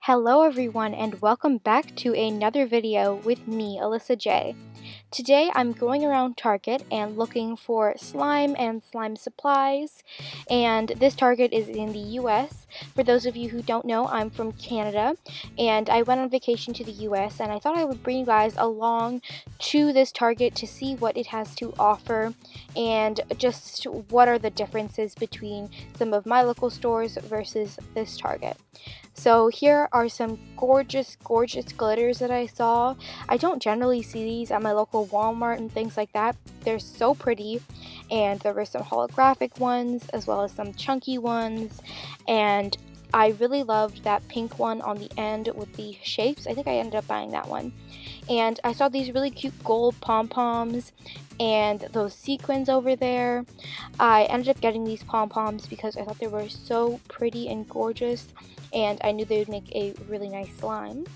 Hello everyone and welcome back to another video with me, Alyssa J. Today I'm going around Target and looking for slime and slime supplies, and this Target is in the US. For those of you who don't know, I'm from Canada and I went on vacation to the US, and I thought I would bring you guys along to this Target to see what it has to offer and just what are the differences between some of my local stores versus this Target. So here are some gorgeous glitters that I saw. I don't generally see these at my local Walmart and things like that. They're so pretty, and there were some holographic ones as well as some chunky ones, and I really loved that pink one on the end with the shapes. I think I ended up buying that one. And I saw these really cute gold pom-poms and those sequins over there. I ended up getting these pom-poms because I thought they were so pretty and gorgeous, and I knew they would make a really nice slime.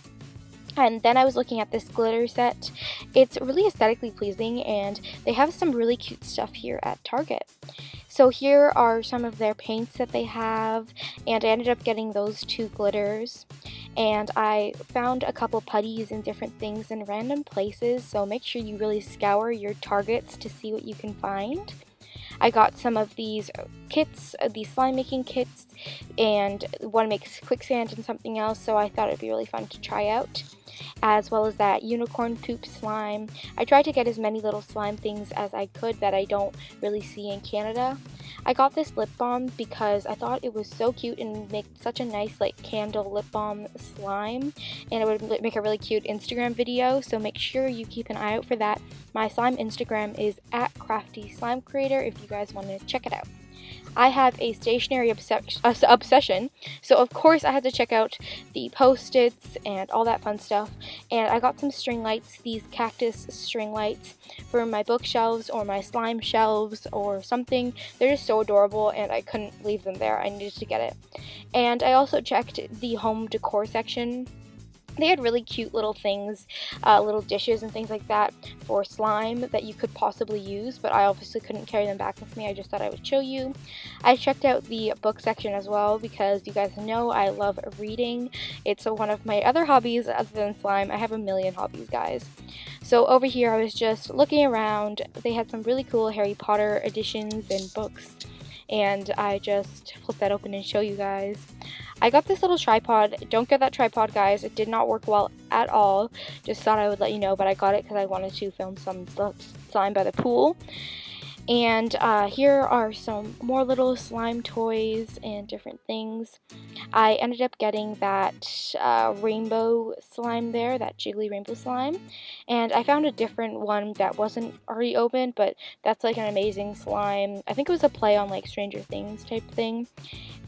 And then I was looking at this glitter set. It's really aesthetically pleasing, and they have some really cute stuff here at Target. So here are some of their paints that they have, and I ended up getting those two glitters. And I found a couple putties and different things in random places, so make sure you really scour your Targets to see what you can find. I got some of these kits, these slime making kits, and one makes quicksand and something else, so I thought it'd be really fun to try out, as well as that unicorn poop slime. I tried to get as many little slime things as I could that I don't really see in Canada. I got this lip balm because I thought it was so cute and make such a nice like candle lip balm slime, and it would make a really cute Instagram video, so make sure you keep an eye out for that. My slime Instagram is @CraftySlimeCreator if you guys want to check it out. I have a stationery obsession, so of course I had to check out the post-its and all that fun stuff, and I got some string lights, these cactus string lights, for my bookshelves or my slime shelves or something. They're just so adorable and I couldn't leave them there. I needed to get it. And I also checked the home decor section. They had really cute little things, little dishes and things like that for slime that you could possibly use, but I obviously couldn't carry them back with me. I just thought I would show you. I checked out the book section as well because you guys know I love reading. It's one of my other hobbies other than slime. I have a million hobbies, guys. So over here I was just looking around. They had some really cool Harry Potter editions and books, and I just flipped that open and show you guys. I got this little tripod. Don't get that tripod, guys. It did not work well at all. Just thought I would let you know, but I got it because I wanted to film some slime by the pool. And here are some more little slime toys and different things. I ended up getting that rainbow slime there, that jiggly rainbow slime. And I found a different one that wasn't already opened, but that's like an amazing slime. I think it was a play on like Stranger Things type thing.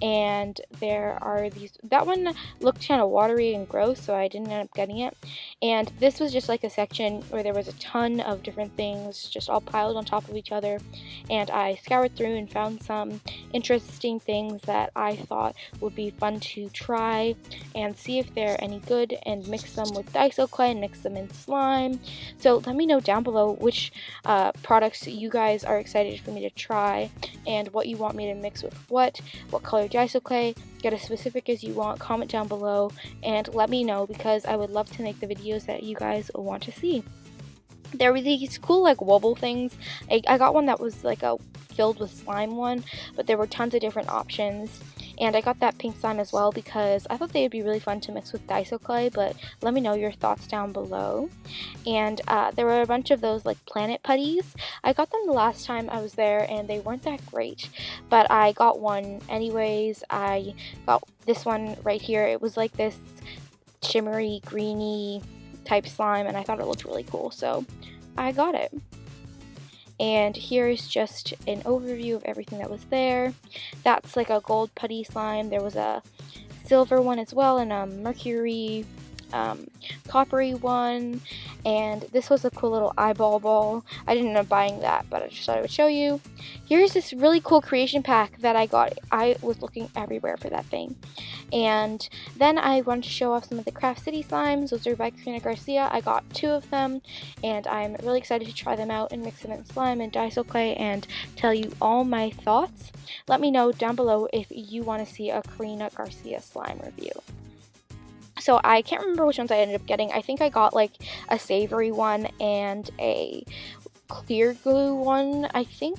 And there are these, that one looked kind of watery and gross, so I didn't end up getting it. And this was just like a section where there was a ton of different things just all piled on top of each other, and I scoured through and found some interesting things that I thought would be fun to try and see if they're any good, and mix them with Daiso clay and mix them in slime. So let me know down below which products you guys are excited for me to try and what you want me to mix with what color Daiso clay. Get as specific as you want. Comment down below and let me know, because I would love to make the videos that you guys want to see. There were these cool like wobble things. I got one that was like a filled with slime one, but there were tons of different options. And I got that pink slime as well because I thought they would be really fun to mix with Daiso clay, but let me know your thoughts down below. And there were a bunch of those like planet putties. I got them the last time I was there and they weren't that great, but I got one anyways. I got this one right here. It was like this shimmery greeny type slime, and I thought it looked really cool, so I got it. And here's just an overview of everything that was there. That's like a gold putty slime. There was a silver one as well, and a mercury coppery one, and this was a cool little eyeball ball. I didn't end up buying that, but I just thought I would show you. Here's this really cool creation pack that I got. I was looking everywhere for that thing. And then I wanted to show off some of the Craft City slimes. Those are by Karina Garcia. I got 2 of them, and I'm really excited to try them out and mix them in slime and Daiso clay and tell you all my thoughts. Let me know down below if you want to see a Karina Garcia slime review. So I can't remember which ones I ended up getting. I think I got like a savory one and a clear glue one, I think.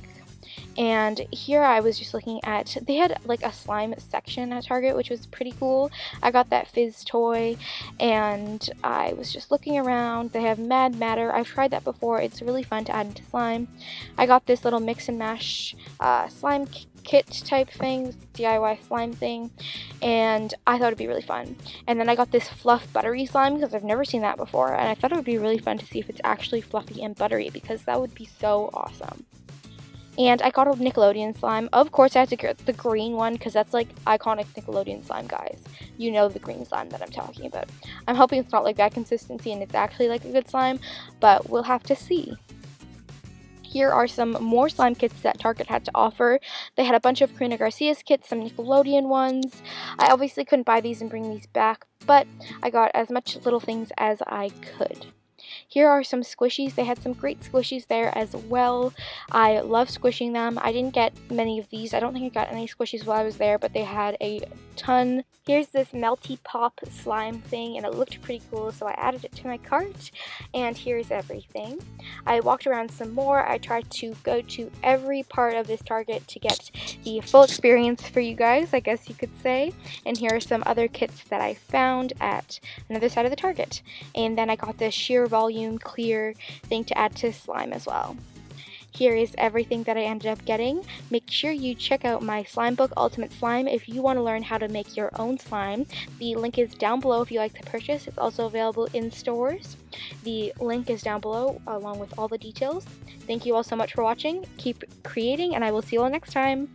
And here I was just looking at, they had like a slime section at Target, which was pretty cool. I got that fizz toy, and I was just looking around. They have Mad Matter. I've tried that before. It's really fun to add into slime. I got this little mix and mash slime kit type thing, DIY slime thing, and I thought it'd be really fun. And then I got this fluff buttery slime because I've never seen that before, and I thought it would be really fun to see if it's actually fluffy and buttery, because that would be so awesome. And I got a Nickelodeon slime. Of course, I had to get the green one because that's like iconic Nickelodeon slime, guys. You know the green slime that I'm talking about. I'm hoping it's not like that consistency and it's actually like a good slime, but we'll have to see. Here are some more slime kits that Target had to offer. They had a bunch of Karina Garcia's kits, some Nickelodeon ones. I obviously couldn't buy these and bring these back, but I got as much little things as I could. Here are some squishies. They had some great squishies there as well. I love squishing them. I didn't get many of these. I don't think I got any squishies while I was there, but they had a ton. Here's this Melty Pop Slime thing, and it looked pretty cool, so I added it to my cart. And here's everything. I walked around some more. I tried to go to every part of this Target to get the full experience for you guys, I guess you could say. And here are some other kits that I found at another side of the Target. And then I got this sheer volume clear thing to add to slime as well. Here is everything that I ended up getting. Make sure you check out my slime book, Ultimate Slime, if you want to learn how to make your own slime. The link is down below if you like to purchase. It's also available in stores. The link is down below along with all the details. Thank you all so much for watching. Keep creating, and I will see you all next time.